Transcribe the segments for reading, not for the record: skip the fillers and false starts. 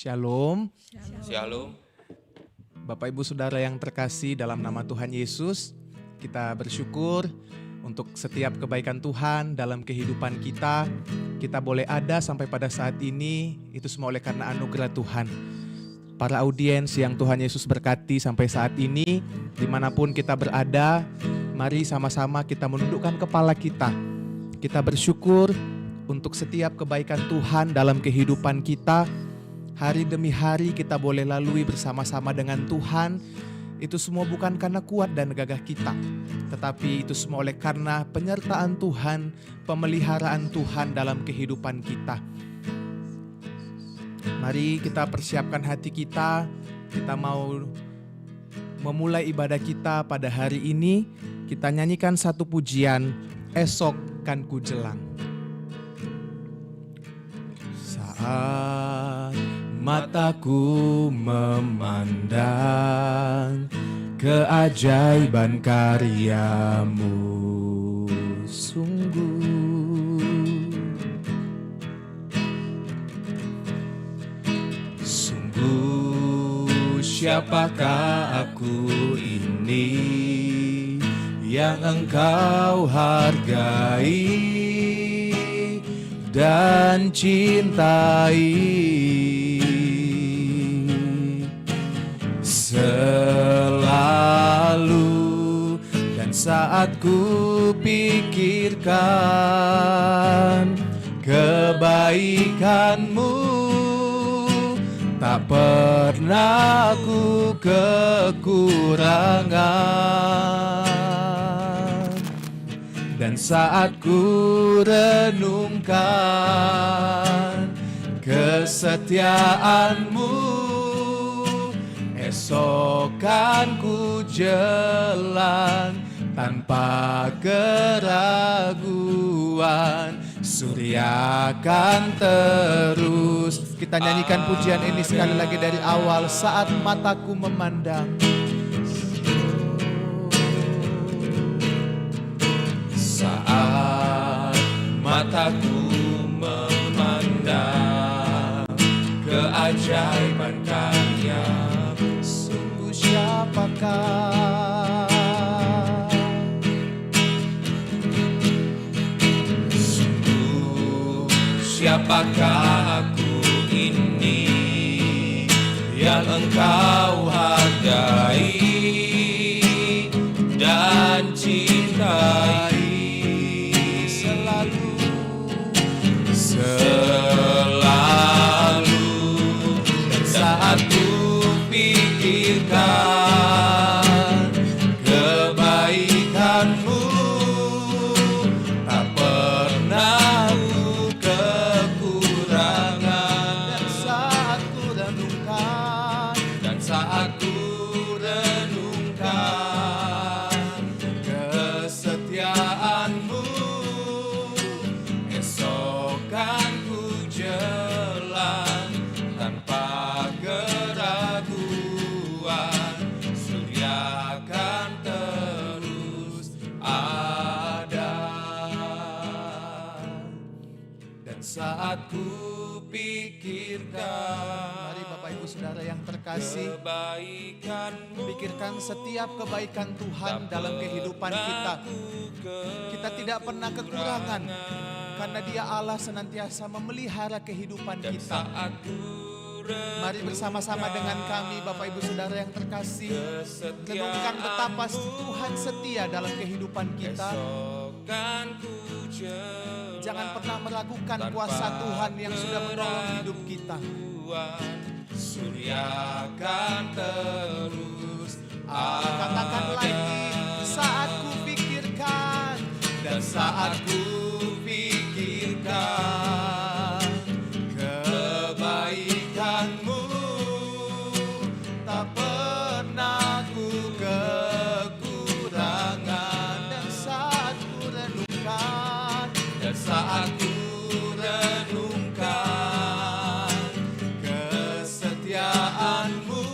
Shalom. Shalom. Bapak Ibu Saudara yang terkasih dalam nama Tuhan Yesus, kita bersyukur untuk setiap kebaikan Tuhan dalam kehidupan kita. Kita boleh ada sampai pada saat ini, itu semua oleh karena anugerah Tuhan. Para audiens yang Tuhan Yesus berkati sampai saat ini, dimanapun kita berada, mari sama-sama kita menundukkan kepala kita. Kita bersyukur untuk setiap kebaikan Tuhan dalam kehidupan kita. Hari demi hari kita boleh lalui bersama-sama dengan Tuhan. Itu semua bukan karena kuat dan gagah kita, tetapi itu semua oleh karena penyertaan Tuhan, pemeliharaan Tuhan dalam kehidupan kita. Mari kita persiapkan hati kita. Kita mau memulai ibadah kita pada hari ini. Kita nyanyikan satu pujian, Esok Kan Ku Jelang. Saat mataku memandang keajaiban karyamu, sungguh siapakah aku ini yang Engkau hargai dan cintai. Selalu dan saat ku pikirkan kebaikan-Mu, tak pernah ku kekurangan. Dan saat ku renungkan kesetiaan-Mu, esok kan ku jelang tanpa keraguan. Surya kan terus. Kita nyanyikan pujian ini sekali lagi dari awal. Saat mataku memandang, saat mataku memandang keajaiban karya, sungguh siapakah, sungguh siapakah aku ini yang Engkau hargai dan cintai. Selalu dan saat ku pikirkan kebaikan-Mu, tak pernah ku kekurangan. Dan saat ku renungkan kesetiaan-Mu, esok kan ku jelang tanpa keraguan. Surya kan terus ada. Dan saat ku pikirkan, mari Bapak Ibu Saudara yang terkasih, pikirkan setiap kebaikan Tuhan dalam kehidupan kita. Kita tidak pernah kekurangan, karena Dia Allah senantiasa memelihara kehidupan kita. Mari bersama-sama dengan kami Bapak Ibu Saudara yang terkasih, renungkan betapa Tuhan setia dalam kehidupan kita. Jangan pernah meragukan kuasa Tuhan yang sudah menolong hidup kita. Surya kan terus katakan lagi, saat ku pikirkan, dan saat ku pikirkan kebaikan-Mu, tak pernah ku kekurangan. Dan saat ku renungkan, kesetiaan-Mu,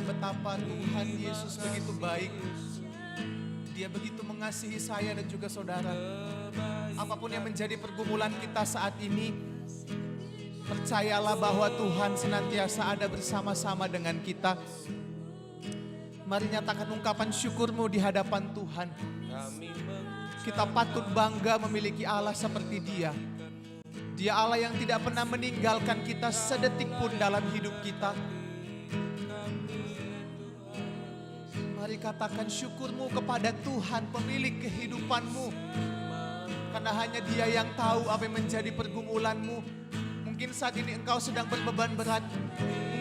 tentang betapa Tuhan Yesus begitu baik. Dia begitu mengasihi saya dan juga saudara. Apapun yang menjadi pergumulan kita saat ini, percayalah bahwa Tuhan senantiasa ada bersama-sama dengan kita. Mari nyatakan ungkapan syukurmu di hadapan Tuhan. Kita patut bangga memiliki Allah seperti Dia. Dia Allah yang tidak pernah meninggalkan kita sedetik pun dalam hidup kita. Mari katakan syukurmu kepada Tuhan, pemilik kehidupanmu. Karena hanya Dia yang tahu apa yang menjadi pergumulanmu. Mungkin saat ini engkau sedang berbeban berat.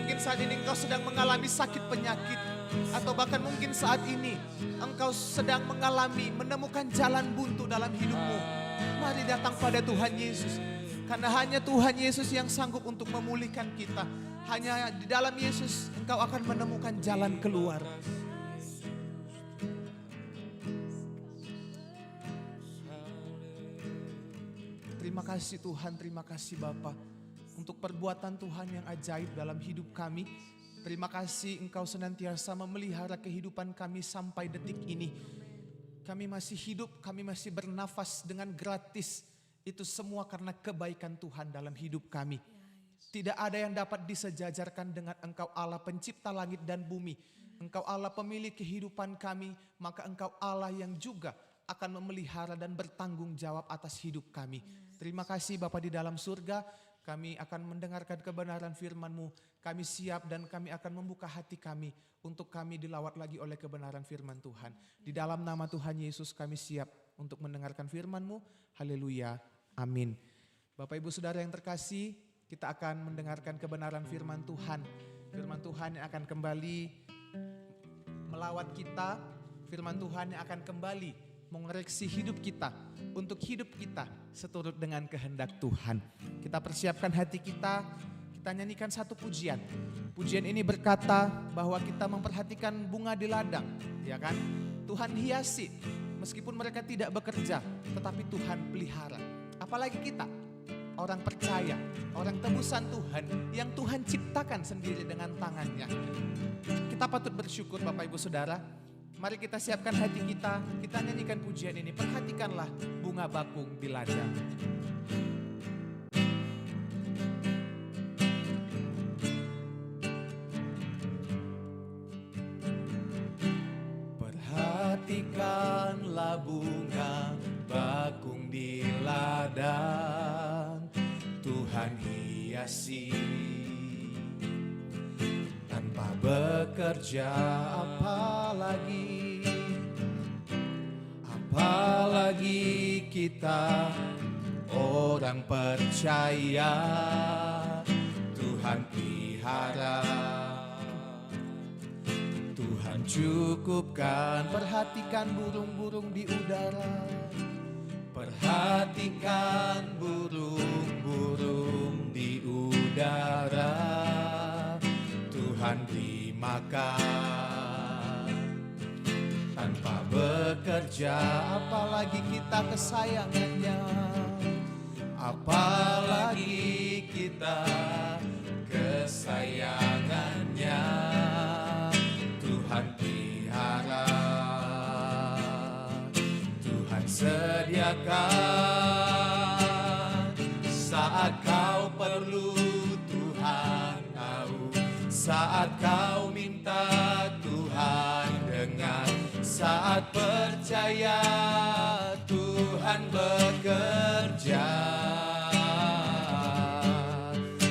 Mungkin saat ini engkau sedang mengalami sakit penyakit. Atau bahkan mungkin saat ini engkau sedang menemukan jalan buntu dalam hidupmu. Mari datang pada Tuhan Yesus. Karena hanya Tuhan Yesus yang sanggup untuk memulihkan kita. Hanya di dalam Yesus engkau akan menemukan jalan keluar. Terima kasih Tuhan, terima kasih Bapa untuk perbuatan Tuhan yang ajaib dalam hidup kami. Terima kasih Engkau senantiasa memelihara kehidupan kami sampai detik ini. Kami masih hidup, kami masih bernafas dengan gratis. Itu semua karena kebaikan Tuhan dalam hidup kami. Tidak ada yang dapat disejajarkan dengan Engkau Allah pencipta langit dan bumi. Engkau Allah pemilik kehidupan kami, maka Engkau Allah yang juga akan memelihara dan bertanggung jawab atas hidup kami. Terima kasih Bapa di dalam surga, kami akan mendengarkan kebenaran firman-Mu. Kami siap dan kami akan membuka hati kami untuk kami dilawat lagi oleh kebenaran firman Tuhan. Di dalam nama Tuhan Yesus kami siap untuk mendengarkan firman-Mu. Haleluya. Amin. Bapak Ibu Saudara yang terkasih, kita akan mendengarkan kebenaran firman Tuhan. Firman Tuhan yang akan kembali melawat kita. Firman Tuhan yang akan kembali mengoreksi hidup kita. Untuk hidup kita seturut dengan kehendak Tuhan. Kita persiapkan hati kita. Kita nyanyikan satu pujian. Pujian ini berkata bahwa kita memperhatikan bunga di ladang, ya kan? Tuhan hiasi, meskipun mereka tidak bekerja, tetapi Tuhan pelihara. Apalagi kita, orang percaya, orang tebusan Tuhan, yang Tuhan ciptakan sendiri dengan tangannya. Kita patut bersyukur Bapak Ibu Saudara. Mari kita siapkan hati kita nyanyikan pujian ini. Perhatikanlah bunga bakung di ladang. Perhatikanlah bunga bakung di ladang, Tuhan hiasi. Tanpa bekerja apalagi kita orang percaya, Tuhan pelihara. Tuhan cukupkan, perhatikan burung-burung di udara. Perhatikan burung-burung di udara. Tuhan beri makan. Tanpa bekerja, apalagi kita kesayangannya. Apalagi kita kesayangannya. Tuhan pelihara. Tuhan sediakan saat kau perlu. Tuhan tahu saat kau minta. Tuhan dengar saat percaya. Tuhan bekerja.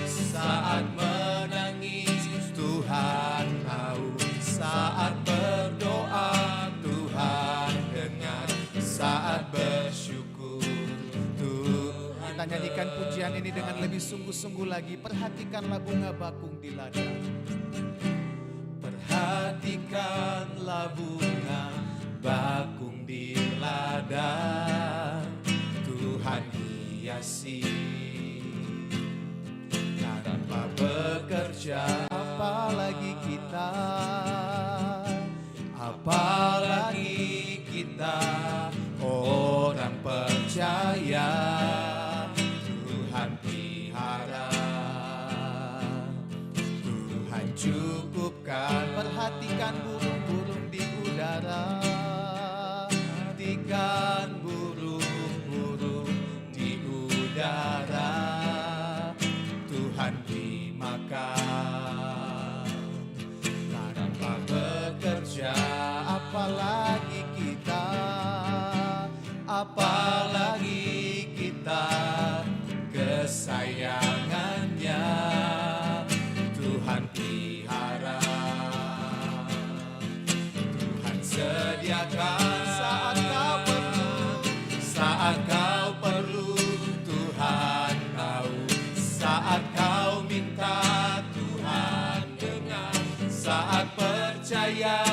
Saat menangis Tuhan tahu. Saat berdoa Tuhan dengar. Saat bersyukur Tuhan. Kita nyanyikan pujian ini dengan lebih sungguh-sungguh lagi. Perhatikanlah bunga bakung di ladang. Perhatikanlah bunga bakung di ladang, Tuhan hiasi. Tanpa bekerja, apalagi kita, orang percaya, Tuhan pelihara. Tuhan cukupkan, perhatikan Saat kau perlu, Tuhan tahu. Saat kau minta, Tuhan dengar. Saat percaya,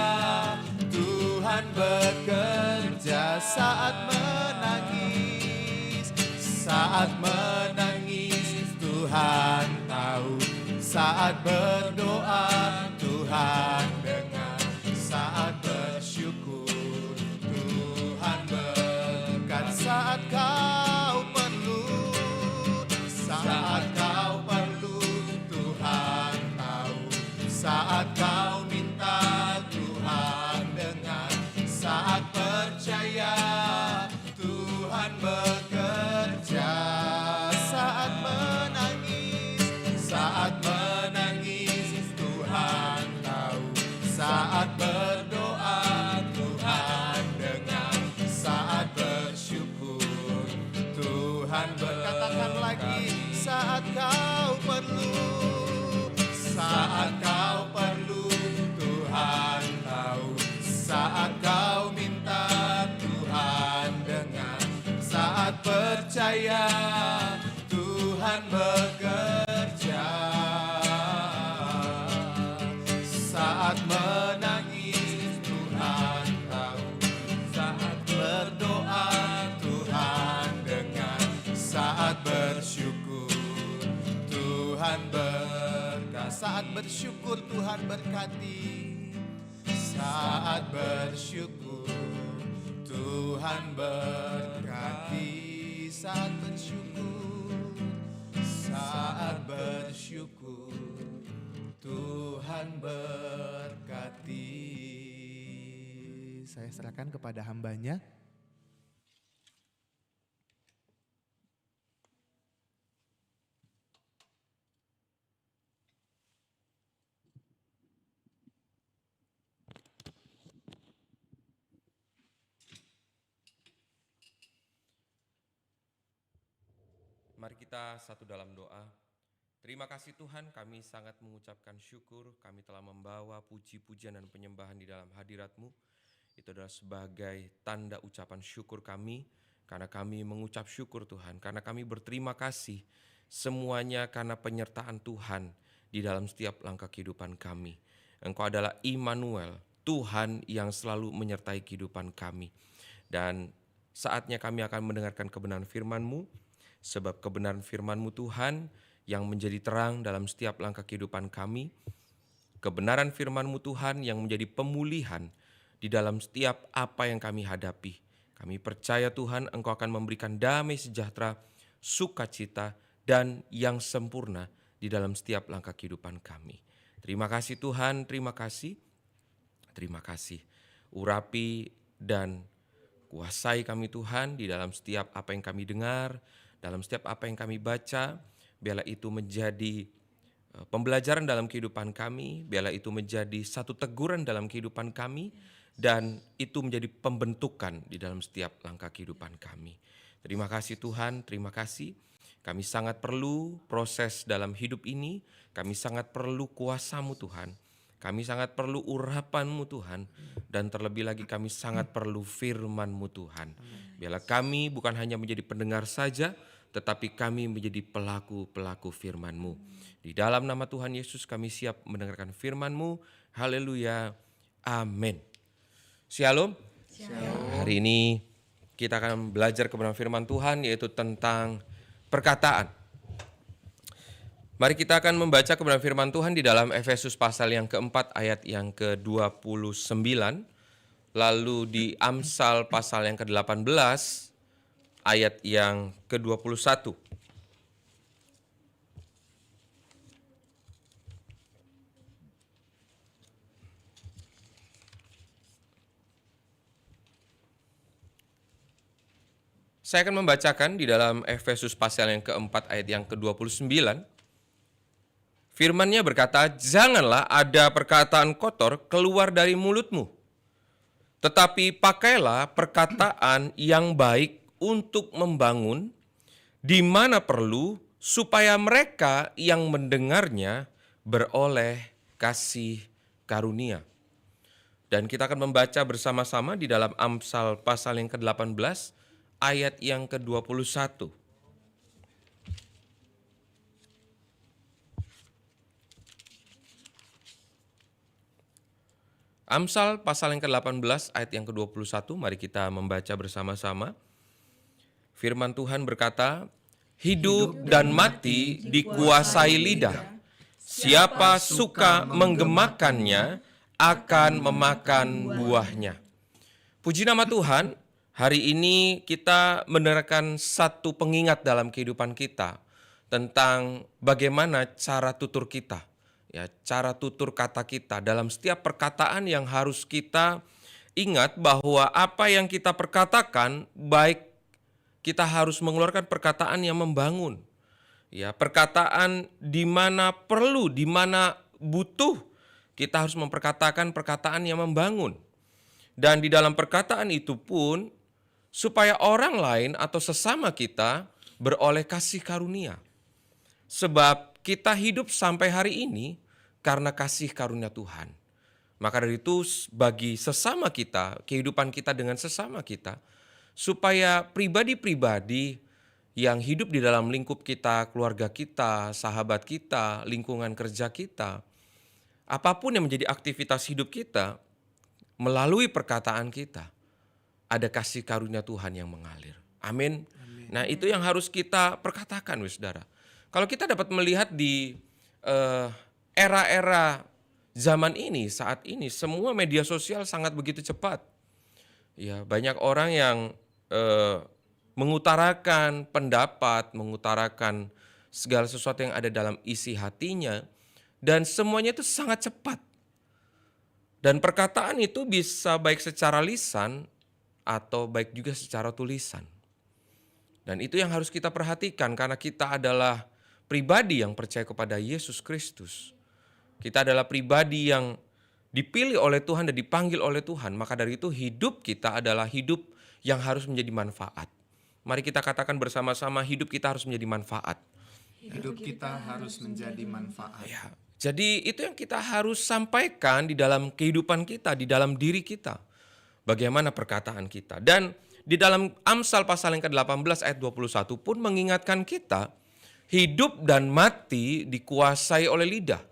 Tuhan bekerja. Saat menangis, Tuhan tahu. Saat berdoa, Tuhan dengar. Saat bersyukur, Tuhan berkat. Saat kau perlu, Tuhan tahu. Saat kau minta, Tuhan dengar. Saat percaya, Tuhan bekerja. Saat menangis, Tuhan tahu. Saat berdoa, Tuhan dengar. Saat bersyukur, Tuhan berkatakan lagi. Saat kau perlu, Tuhan tahu. Saat kau minta, Tuhan dengar. Saat percaya, Tuhan bekerja. Saat menangis, Tuhan tahu. Saat berdoa, Tuhan dengar. Saat bersyukur, Tuhan berkati. Saat bersyukur, Tuhan berkati. Saat bersyukur, Tuhan berkati. Saat bersyukur, Tuhan berkati. Saya serahkan kepada hambanya. Mari kita satu dalam doa. Terima kasih Tuhan, kami sangat mengucapkan syukur. Kami telah membawa puji-pujian dan penyembahan di dalam hadirat-Mu. Itu adalah sebagai tanda ucapan syukur kami. Karena kami mengucap syukur Tuhan. Karena kami berterima kasih semuanya karena penyertaan Tuhan di dalam setiap langkah kehidupan kami. Engkau adalah Immanuel, Tuhan yang selalu menyertai kehidupan kami. Dan saatnya kami akan mendengarkan kebenaran firman-Mu. Sebab kebenaran firman-Mu Tuhan yang menjadi terang dalam setiap langkah kehidupan kami. Kebenaran firman-Mu Tuhan yang menjadi pemulihan di dalam setiap apa yang kami hadapi. Kami percaya Tuhan Engkau akan memberikan damai sejahtera, sukacita, dan yang sempurna di dalam setiap langkah kehidupan kami. Terima kasih Tuhan, terima kasih. Terima kasih. Urapi dan kuasai kami Tuhan di dalam setiap apa yang kami dengar, dalam setiap apa yang kami baca. Biarlah itu menjadi pembelajaran dalam kehidupan kami, biarlah itu menjadi satu teguran dalam kehidupan kami, dan itu menjadi pembentukan di dalam setiap langkah kehidupan kami. Terima kasih Tuhan, terima kasih. Kami sangat perlu proses dalam hidup ini, kami sangat perlu kuasa-Mu Tuhan, kami sangat perlu urapan-Mu Tuhan, dan terlebih lagi kami sangat perlu firman-Mu Tuhan. Biarlah kami bukan hanya menjadi pendengar saja, tetapi kami menjadi pelaku-pelaku firman-Mu. Di dalam nama Tuhan Yesus kami siap mendengarkan firman-Mu. Haleluya. Amin. Shalom. Hari ini kita akan belajar kebenaran firman Tuhan, yaitu tentang perkataan. Mari kita akan membaca kebenaran firman Tuhan di dalam Efesus pasal yang keempat ayat yang ke-29. Lalu di Amsal pasal yang ke-18 ayat yang ke-21. Saya akan membacakan di dalam Efesus pasal yang keempat ayat yang ke-29. Firman-Nya berkata, "Janganlah ada perkataan kotor keluar dari mulutmu, tetapi pakailah perkataan yang baik untuk membangun, di mana perlu, supaya mereka yang mendengarnya beroleh kasih karunia." Dan kita akan membaca bersama-sama di dalam Amsal pasal yang ke-18 ayat yang ke-21. Amsal pasal yang ke-18 ayat yang ke-21, mari kita membaca bersama-sama. Firman Tuhan berkata, hidup dan mati dikuasai lidah. Siapa suka menggemakannya akan memakan buahnya. Puji nama Tuhan, hari ini kita mendengarkan satu pengingat dalam kehidupan kita tentang bagaimana cara tutur kita. Ya, cara tutur kata kita dalam setiap perkataan yang harus kita ingat bahwa apa yang kita perkatakan baik kita harus mengeluarkan perkataan yang membangun. Ya, perkataan di mana perlu, di mana butuh, kita harus memperkatakan perkataan yang membangun. Dan di dalam perkataan itu pun supaya orang lain atau sesama kita beroleh kasih karunia. Sebab kita hidup sampai hari ini karena kasih karunia Tuhan. Maka dari itu bagi sesama kita, kehidupan kita dengan sesama kita, supaya pribadi-pribadi yang hidup di dalam lingkup kita, keluarga kita, sahabat kita, lingkungan kerja kita, apapun yang menjadi aktivitas hidup kita, melalui perkataan kita, ada kasih karunia Tuhan yang mengalir. Amin. Nah, itu yang harus kita perkatakan, saudara. Kalau kita dapat melihat di era-era zaman ini, saat ini, semua media sosial sangat begitu cepat. Ya, banyak orang yang mengutarakan pendapat, mengutarakan segala sesuatu yang ada dalam isi hatinya, dan semuanya itu sangat cepat. Dan perkataan itu bisa baik secara lisan atau baik juga secara tulisan. Dan itu yang harus kita perhatikan karena kita adalah pribadi yang percaya kepada Yesus Kristus. Kita adalah pribadi yang dipilih oleh Tuhan dan dipanggil oleh Tuhan. Maka dari itu hidup kita adalah hidup yang harus menjadi manfaat. Mari kita katakan bersama-sama, hidup kita harus menjadi manfaat. Hidup kita harus menjadi manfaat. Ya, jadi itu yang kita harus sampaikan di dalam kehidupan kita, di dalam diri kita. Bagaimana perkataan kita. Dan di dalam Amsal pasal yang ke-18 ayat 21 pun mengingatkan kita, hidup dan mati dikuasai oleh lidah.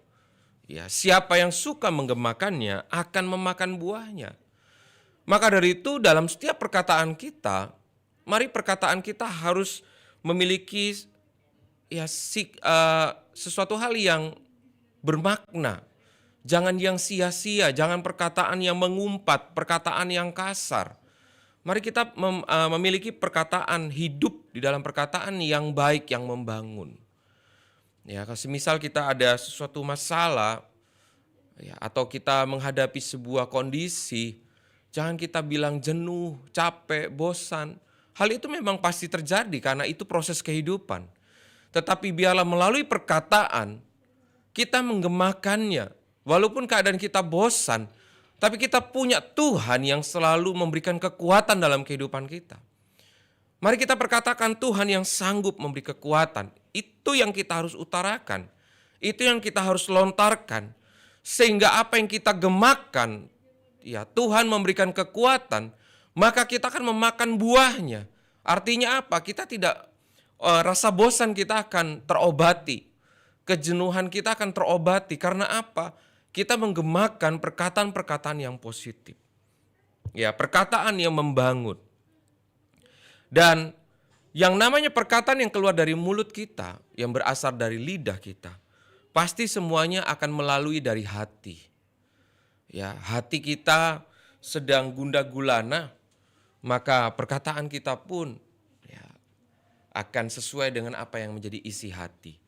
Ya, siapa yang suka menggemakannya akan memakan buahnya. Maka dari itu dalam setiap perkataan kita, mari perkataan kita harus memiliki sesuatu hal yang bermakna. Jangan yang sia-sia, jangan perkataan yang mengumpat, perkataan yang kasar. Mari kita memiliki perkataan hidup di dalam perkataan yang baik, yang membangun. Ya, semisal kita ada sesuatu masalah, ya, atau kita menghadapi sebuah kondisi, jangan kita bilang jenuh, capek, bosan. Hal itu memang pasti terjadi karena itu proses kehidupan. Tetapi biarlah melalui perkataan, kita menggemakannya. Walaupun keadaan kita bosan, tapi kita punya Tuhan yang selalu memberikan kekuatan dalam kehidupan kita. Mari kita perkatakan Tuhan yang sanggup memberi kekuatan. Itu yang kita harus utarakan. Itu yang kita harus lontarkan. Sehingga apa yang kita gemakan, ya Tuhan memberikan kekuatan, maka kita akan memakan buahnya. Artinya apa? Kita tidak, rasa bosan kita akan terobati. Kejenuhan kita akan terobati. Karena apa? Kita menggemakan perkataan-perkataan yang positif. Ya, perkataan yang membangun. Dan yang namanya perkataan yang keluar dari mulut kita, yang berasal dari lidah kita, pasti semuanya akan melalui dari hati. Ya, hati kita sedang gundah gulana, maka perkataan kita pun ya, akan sesuai dengan apa yang menjadi isi hati.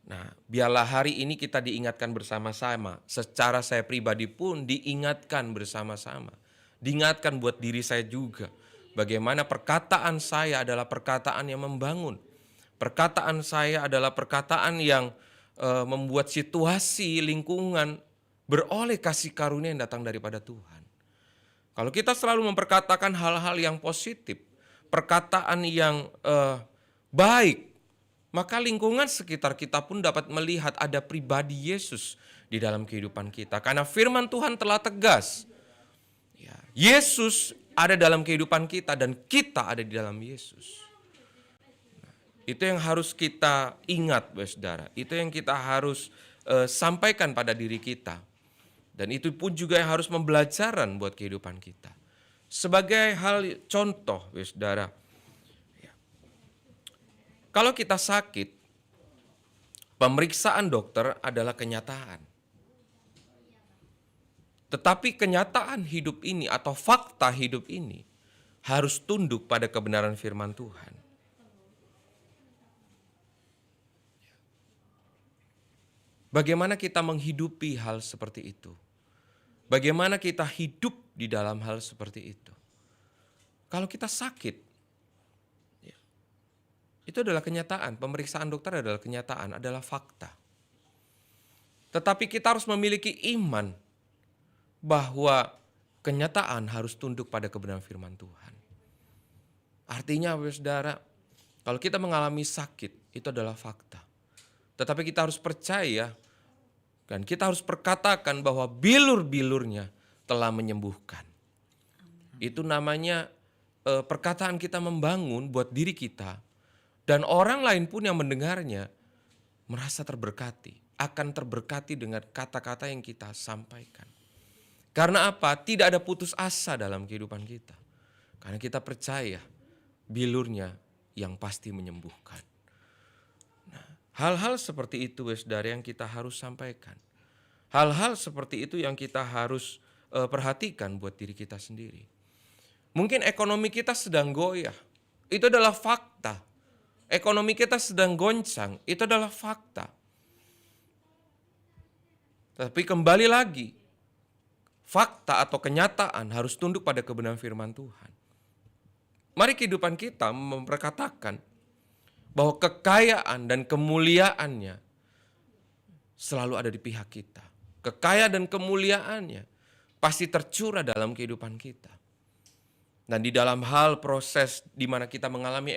Nah, biarlah hari ini kita diingatkan bersama-sama. Secara saya pribadi pun diingatkan bersama-sama. Diingatkan buat diri saya juga. Bagaimana perkataan saya adalah perkataan yang membangun. Perkataan saya adalah perkataan yang membuat situasi, lingkungan beroleh kasih karunia yang datang daripada Tuhan. Kalau kita selalu memperkatakan hal-hal yang positif, perkataan yang baik, maka lingkungan sekitar kita pun dapat melihat ada pribadi Yesus di dalam kehidupan kita. Karena firman Tuhan telah tegas. Ya, Yesus ada dalam kehidupan kita dan kita ada di dalam Yesus. Itu yang harus kita ingat, saudara. Itu yang kita harus sampaikan pada diri kita. Dan itu pun juga yang harus pembelajaran buat kehidupan kita. Sebagai hal contoh, saudara. Kalau kita sakit, pemeriksaan dokter adalah kenyataan. Tetapi kenyataan hidup ini atau fakta hidup ini harus tunduk pada kebenaran firman Tuhan. Bagaimana kita menghidupi hal seperti itu? Bagaimana kita hidup di dalam hal seperti itu? Kalau kita sakit, itu adalah kenyataan. Pemeriksaan dokter adalah kenyataan, adalah fakta. Tetapi kita harus memiliki iman bahwa kenyataan harus tunduk pada kebenaran firman Tuhan. Artinya, saudara, kalau kita mengalami sakit, itu adalah fakta. Tetapi kita harus percaya dan kita harus perkatakan bahwa bilur-bilurnya telah menyembuhkan. Itu namanya perkataan kita membangun buat diri kita. Dan orang lain pun yang mendengarnya merasa terberkati. Akan terberkati dengan kata-kata yang kita sampaikan. Karena apa? Tidak ada putus asa dalam kehidupan kita. Karena kita percaya bilurnya yang pasti menyembuhkan. Nah, hal-hal seperti itu, saudara, yang kita harus sampaikan. Hal-hal seperti itu yang kita harus perhatikan buat diri kita sendiri. Mungkin ekonomi kita sedang goyah. Itu adalah fakta. Ekonomi kita sedang goncang. Itu adalah fakta. Tapi kembali lagi, fakta atau kenyataan harus tunduk pada kebenaran firman Tuhan. Mari kehidupan kita memperkatakan bahwa kekayaan dan kemuliaannya selalu ada di pihak kita. Kekayaan dan kemuliaannya pasti tercurah dalam kehidupan kita. Dan di dalam hal proses di mana kita mengalami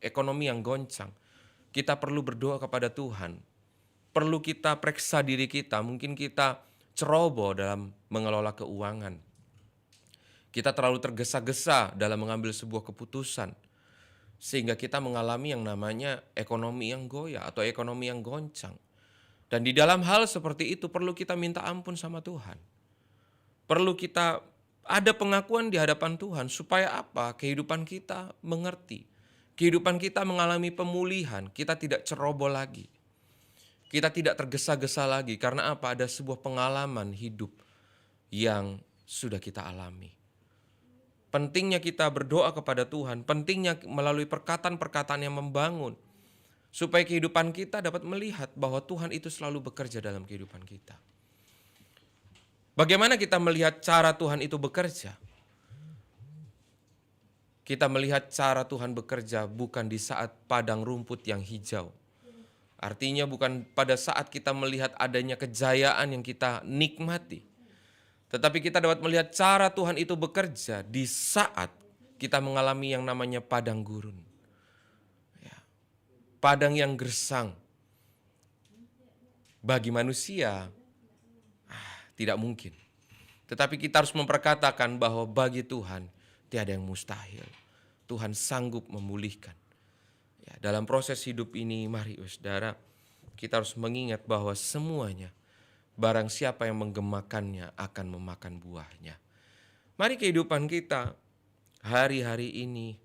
ekonomi yang goncang, kita perlu berdoa kepada Tuhan. Perlu kita periksa diri kita, mungkin kita ceroboh dalam mengelola keuangan. Kita terlalu tergesa-gesa dalam mengambil sebuah keputusan. Sehingga kita mengalami yang namanya ekonomi yang goyah atau ekonomi yang goncang. Dan di dalam hal seperti itu perlu kita minta ampun sama Tuhan. Perlu kita ada pengakuan di hadapan Tuhan supaya apa? Kehidupan kita mengerti. Kehidupan kita mengalami pemulihan. Kita tidak ceroboh lagi. Kita tidak tergesa-gesa lagi karena apa? Ada sebuah pengalaman hidup yang sudah kita alami. Pentingnya kita berdoa kepada Tuhan, pentingnya melalui perkataan-perkataan yang membangun. Supaya kehidupan kita dapat melihat bahwa Tuhan itu selalu bekerja dalam kehidupan kita. Bagaimana kita melihat cara Tuhan itu bekerja? Kita melihat cara Tuhan bekerja bukan di saat padang rumput yang hijau. Artinya bukan pada saat kita melihat adanya kejayaan yang kita nikmati. Tetapi kita dapat melihat cara Tuhan itu bekerja di saat kita mengalami yang namanya padang gurun. Ya. Padang yang gersang. Bagi manusia, tidak mungkin. Tetapi kita harus memperkatakan bahwa bagi Tuhan tiada yang mustahil. Tuhan sanggup memulihkan. Ya, dalam proses hidup ini, mari saudara, kita harus mengingat bahwa semuanya, barang siapa yang menggemakannya akan memakan buahnya. Mari kehidupan kita hari-hari ini,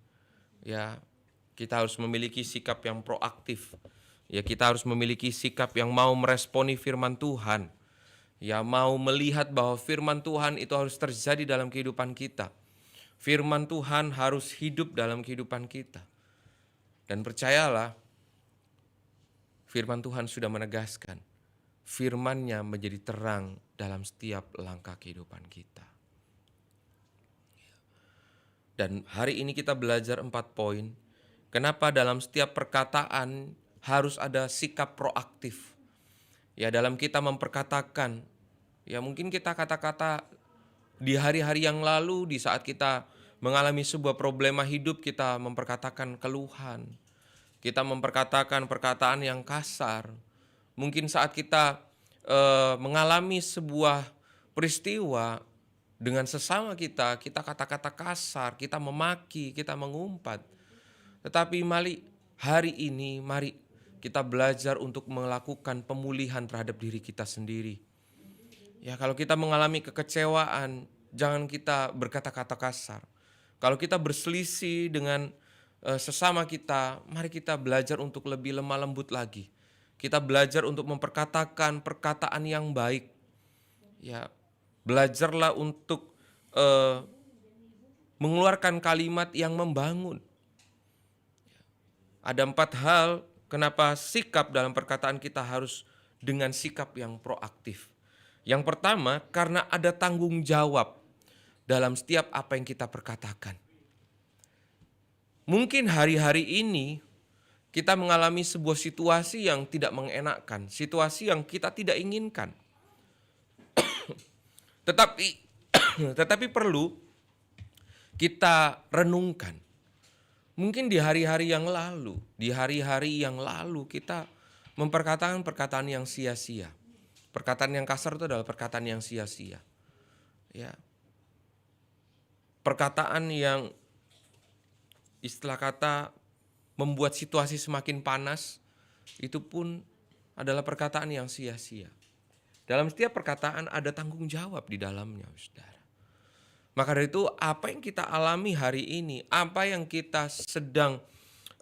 ya, kita harus memiliki sikap yang proaktif. Ya, kita harus memiliki sikap yang mau meresponi firman Tuhan. Ya, mau melihat bahwa firman Tuhan itu harus terjadi dalam kehidupan kita. Firman Tuhan harus hidup dalam kehidupan kita. Dan percayalah, firman Tuhan sudah menegaskan, firman-Nya menjadi terang dalam setiap langkah kehidupan kita. Dan hari ini kita belajar 4 poin. Kenapa dalam setiap perkataan harus ada sikap proaktif. Ya, dalam kita memperkatakan, ya mungkin kita kata-kata di hari-hari yang lalu, di saat kita mengalami sebuah problema hidup, kita memperkatakan keluhan. Kita memperkatakan perkataan yang kasar. Mungkin saat kita mengalami sebuah peristiwa, Dengan sesama kita kata-kata kasar, kita memaki, kita mengumpat. Tetapi hari ini mari kita belajar untuk melakukan pemulihan terhadap diri kita sendiri. Ya, kalau kita mengalami kekecewaan, jangan kita berkata-kata kasar. Kalau kita berselisih dengan sesama kita, mari kita belajar untuk lebih lemah lembut lagi. Kita belajar untuk memperkatakan perkataan yang baik. Ya, belajarlah untuk mengeluarkan kalimat yang membangun. Ada 4 hal kenapa sikap dalam perkataan kita harus dengan sikap yang proaktif. Yang pertama, karena ada tanggung jawab dalam setiap apa yang kita perkatakan. Mungkin hari-hari ini kita mengalami sebuah situasi yang tidak mengenakan, situasi yang kita tidak inginkan. Tetapi perlu kita renungkan. Mungkin di hari-hari yang lalu kita memperkatakan perkataan yang sia-sia. Perkataan yang kasar itu adalah perkataan yang sia-sia. Ya. Perkataan yang istilah kata membuat situasi semakin panas, itu pun adalah perkataan yang sia-sia. Dalam setiap perkataan ada tanggung jawab di dalamnya, saudara. Maka dari itu apa yang kita alami hari ini, apa yang kita sedang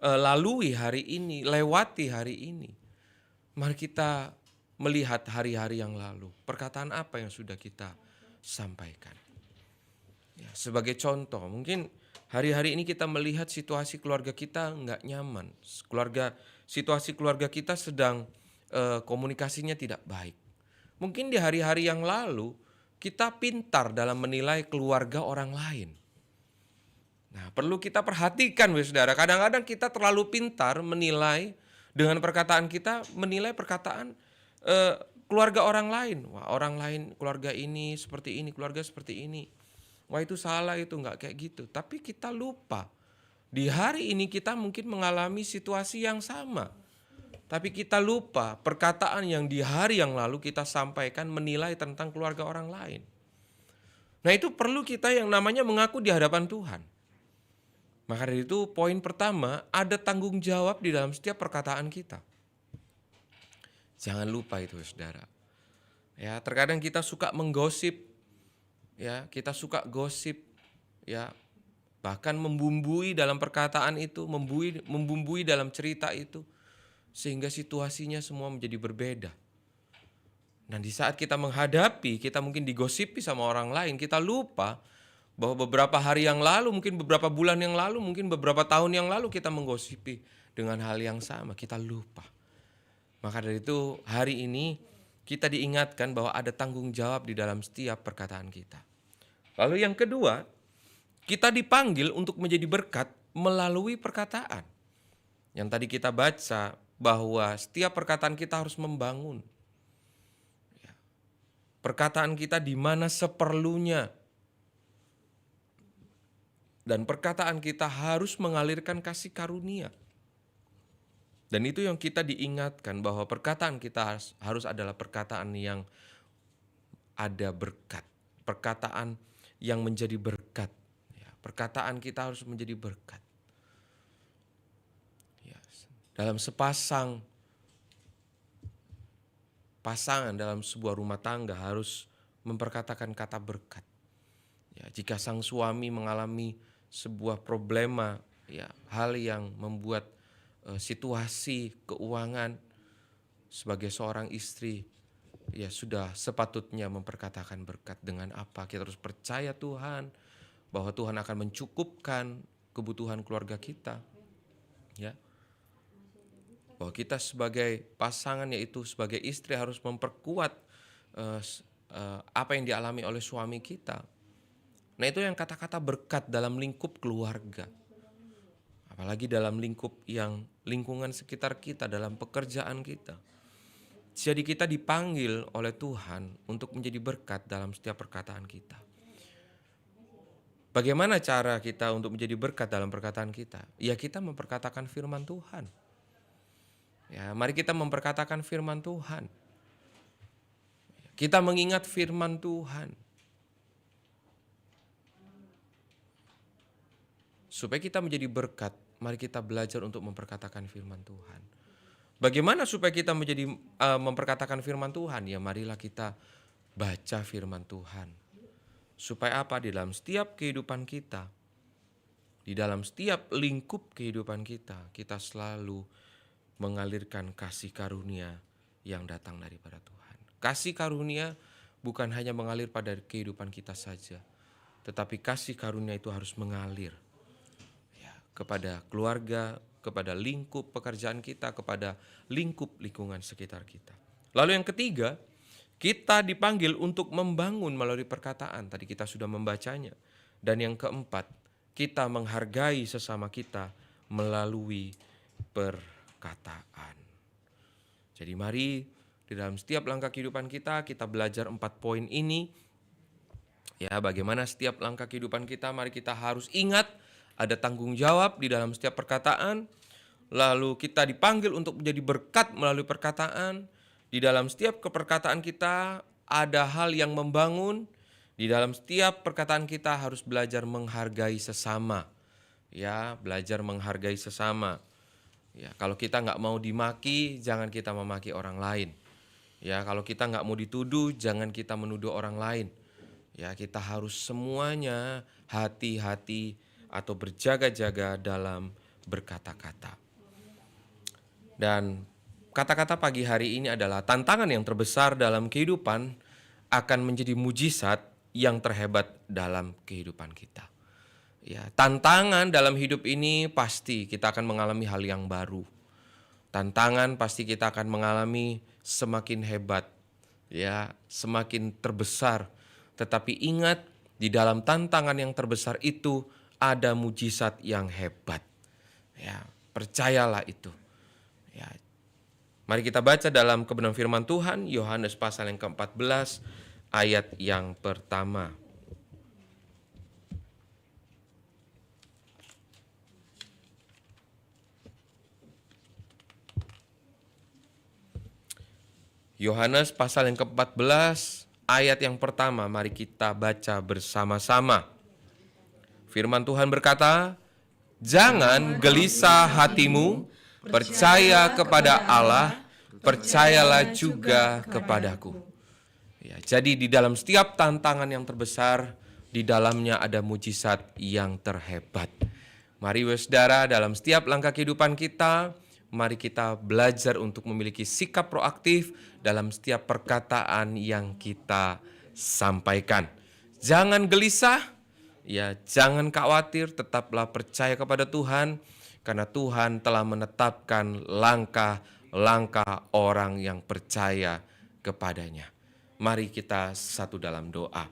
lalui hari ini, lewati hari ini, mari kita melihat hari-hari yang lalu. Perkataan apa yang sudah kita sampaikan. Ya, sebagai contoh, mungkin hari-hari ini kita melihat situasi keluarga kita nggak nyaman. Situasi keluarga kita sedang komunikasinya tidak baik. Mungkin di hari-hari yang lalu kita pintar dalam menilai keluarga orang lain. Nah, perlu kita perhatikan, saudara. Kadang-kadang kita terlalu pintar menilai dengan perkataan kita, menilai perkataan keluarga orang lain. Wah, orang lain keluarga ini seperti ini, keluarga seperti ini. Wah, itu salah, itu nggak kayak gitu. Tapi kita lupa. Di hari ini kita mungkin mengalami situasi yang sama. Tapi kita lupa perkataan yang di hari yang lalu kita sampaikan menilai tentang keluarga orang lain. Nah, itu perlu kita yang namanya mengaku di hadapan Tuhan. Maka dari itu poin pertama, ada tanggung jawab di dalam setiap perkataan kita. Jangan lupa itu, saudara. Ya, terkadang kita suka menggosip. Ya, kita suka gosip. Ya, bahkan membumbui dalam perkataan itu, membumbui dalam cerita itu. Sehingga situasinya semua menjadi berbeda. Dan di saat kita menghadapi, kita mungkin digosipi sama orang lain, kita lupa bahwa beberapa hari yang lalu, mungkin beberapa bulan yang lalu, mungkin beberapa tahun yang lalu kita menggosipi dengan hal yang sama, kita lupa. Maka dari itu hari ini kita diingatkan bahwa ada tanggung jawab di dalam setiap perkataan kita. Lalu yang kedua, kita dipanggil untuk menjadi berkat melalui perkataan. Yang tadi kita baca, bahwa setiap perkataan kita harus membangun. Perkataan kita di mana seperlunya. Dan perkataan kita harus mengalirkan kasih karunia. Dan itu yang kita diingatkan bahwa perkataan kita harus adalah perkataan yang ada berkat. Perkataan yang menjadi berkat. Perkataan kita harus menjadi berkat. Dalam pasangan dalam sebuah rumah tangga harus memperkatakan kata berkat. Ya, jika sang suami mengalami sebuah problema, ya, hal yang membuat situasi keuangan sebagai seorang istri, ya sudah sepatutnya memperkatakan berkat. Dengan apa? Kita harus percaya Tuhan bahwa Tuhan akan mencukupkan kebutuhan keluarga kita. Ya. Bahwa kita sebagai pasangan, yaitu sebagai istri, harus memperkuat apa yang dialami oleh suami kita. Nah, itu yang kata-kata berkat dalam lingkup keluarga. Apalagi dalam lingkungan sekitar kita, dalam pekerjaan kita. Jadi kita dipanggil oleh Tuhan untuk menjadi berkat dalam setiap perkataan kita. Bagaimana cara kita untuk menjadi berkat dalam perkataan kita? Ya, kita memperkatakan firman Tuhan. Ya, mari kita memperkatakan firman Tuhan. Kita mengingat firman Tuhan. Supaya kita menjadi berkat, mari kita belajar untuk memperkatakan firman Tuhan. Bagaimana supaya kita menjadi memperkatakan firman Tuhan? Ya marilah kita baca firman Tuhan. Supaya apa? Di dalam setiap kehidupan kita, di dalam setiap lingkup kehidupan kita, kita selalu mengalirkan kasih karunia yang datang daripada Tuhan. Kasih karunia bukan hanya mengalir pada kehidupan kita saja, tetapi kasih karunia itu harus mengalir kepada keluarga, kepada lingkup pekerjaan kita, kepada lingkup lingkungan sekitar kita. Lalu yang ketiga, kita dipanggil untuk membangun melalui perkataan. Tadi kita sudah membacanya. Dan yang keempat, kita menghargai sesama kita melalui perkataan. Jadi mari di dalam setiap langkah kehidupan kita belajar 4 poin ini. Ya, bagaimana setiap langkah kehidupan kita, mari kita harus ingat ada tanggung jawab di dalam setiap perkataan. Lalu kita dipanggil untuk menjadi berkat melalui perkataan. Di dalam setiap perkataan kita ada hal yang membangun. Di dalam setiap perkataan kita harus belajar menghargai sesama. Ya, belajar menghargai sesama. Ya, kalau kita nggak mau dimaki, jangan kita memaki orang lain. Ya, kalau kita nggak mau dituduh, jangan kita menuduh orang lain. Ya, kita harus semuanya hati-hati atau berjaga-jaga dalam berkata-kata. Dan kata-kata pagi hari ini adalah tantangan yang terbesar dalam kehidupan akan menjadi mujizat yang terhebat dalam kehidupan kita. Ya, tantangan dalam hidup ini pasti kita akan mengalami hal yang baru. Tantangan pasti kita akan mengalami semakin hebat, ya, semakin terbesar. Tetapi ingat, di dalam tantangan yang terbesar itu ada mujizat yang hebat. Ya, percayalah itu. Ya. Mari kita baca dalam kebenaran firman Tuhan, Yohanes pasal yang ke-14, ayat yang pertama. Yohanes pasal yang ke-14, ayat yang pertama, mari kita baca bersama-sama. Firman Tuhan berkata, "Jangan gelisah hatimu, percaya kepada Allah, percayalah juga kepadaku." Ya, jadi di dalam setiap tantangan yang terbesar, di dalamnya ada mujizat yang terhebat. Mari saudara, dalam setiap langkah kehidupan kita, mari kita belajar untuk memiliki sikap proaktif dalam setiap perkataan yang kita sampaikan. Jangan gelisah, ya, jangan khawatir, tetaplah percaya kepada Tuhan, karena Tuhan telah menetapkan langkah-langkah orang yang percaya kepadanya. Mari kita satu dalam doa.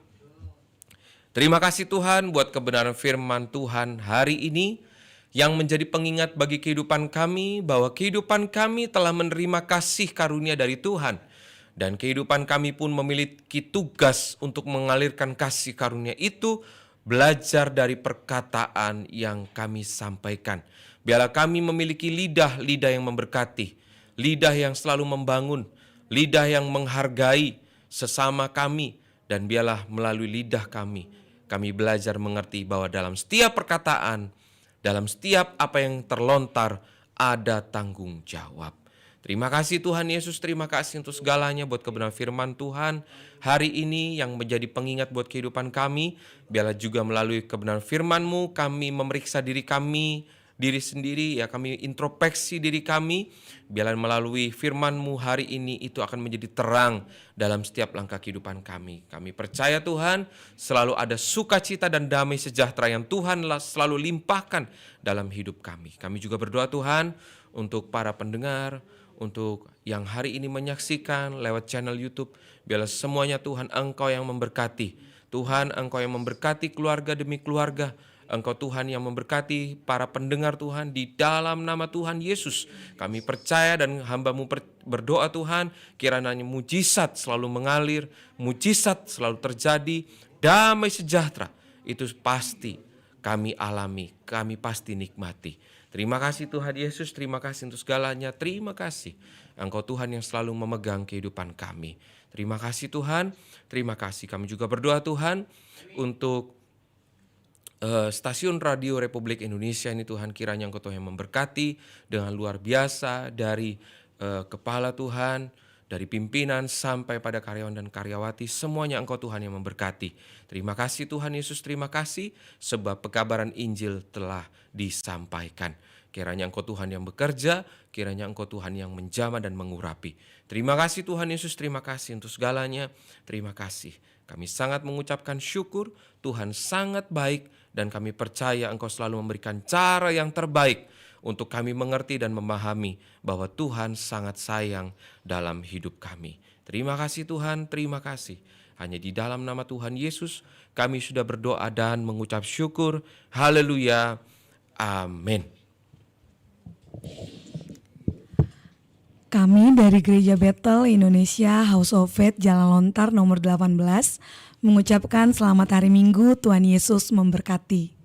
Terima kasih Tuhan buat kebenaran firman Tuhan hari ini yang menjadi pengingat bagi kehidupan kami bahwa kehidupan kami telah menerima kasih karunia dari Tuhan. Dan kehidupan kami pun memiliki tugas untuk mengalirkan kasih karunia itu, belajar dari perkataan yang kami sampaikan. Biarlah kami memiliki lidah-lidah yang memberkati, lidah yang selalu membangun, lidah yang menghargai sesama kami, dan biarlah melalui lidah kami belajar mengerti bahwa dalam setiap perkataan, dalam setiap apa yang terlontar ada tanggung jawab. Terima kasih Tuhan Yesus, terima kasih untuk segalanya buat kebenaran firman Tuhan hari ini yang menjadi pengingat buat kehidupan kami. Biarlah juga melalui kebenaran firman-Mu kami memeriksa diri sendiri, ya, kami introspeksi diri kami. Biarlah melalui firman-Mu hari ini itu akan menjadi terang dalam setiap langkah kehidupan kami. Kami percaya Tuhan selalu ada sukacita dan damai sejahtera yang Tuhan selalu limpahkan dalam hidup kami. Kami juga berdoa Tuhan untuk para pendengar, untuk yang hari ini menyaksikan lewat channel YouTube. Biarlah semuanya Tuhan Engkau yang memberkati. Tuhan Engkau yang memberkati keluarga demi keluarga. Engkau Tuhan yang memberkati para pendengar Tuhan di dalam nama Tuhan Yesus. Kami percaya dan hamba-Mu berdoa Tuhan, kiranya mujizat selalu mengalir, mujizat selalu terjadi, damai sejahtera itu pasti kami alami, kami pasti nikmati. Terima kasih Tuhan Yesus, terima kasih untuk segalanya, terima kasih. Engkau Tuhan yang selalu memegang kehidupan kami. Terima kasih Tuhan, terima kasih. Kami juga berdoa Tuhan untuk stasiun radio Republik Indonesia ini Tuhan, kiranya Engkau Tuhan yang memberkati dengan luar biasa dari kepala Tuhan, dari pimpinan sampai pada karyawan dan karyawati, semuanya Engkau Tuhan yang memberkati. Terima kasih Tuhan Yesus, terima kasih sebab pekabaran Injil telah disampaikan. Kiranya Engkau Tuhan yang bekerja, kiranya Engkau Tuhan yang menjamah dan mengurapi. Terima kasih Tuhan Yesus, terima kasih untuk segalanya, terima kasih. Kami sangat mengucapkan syukur, Tuhan sangat baik, dan kami percaya Engkau selalu memberikan cara yang terbaik untuk kami mengerti dan memahami bahwa Tuhan sangat sayang dalam hidup kami. Terima kasih Tuhan, terima kasih. Hanya di dalam nama Tuhan Yesus kami sudah berdoa dan mengucap syukur. Haleluya. Amin. Kami dari Gereja Bethel Indonesia House of Faith Jalan Lontar nomor 18 mengucapkan selamat hari Minggu, Tuhan Yesus memberkati.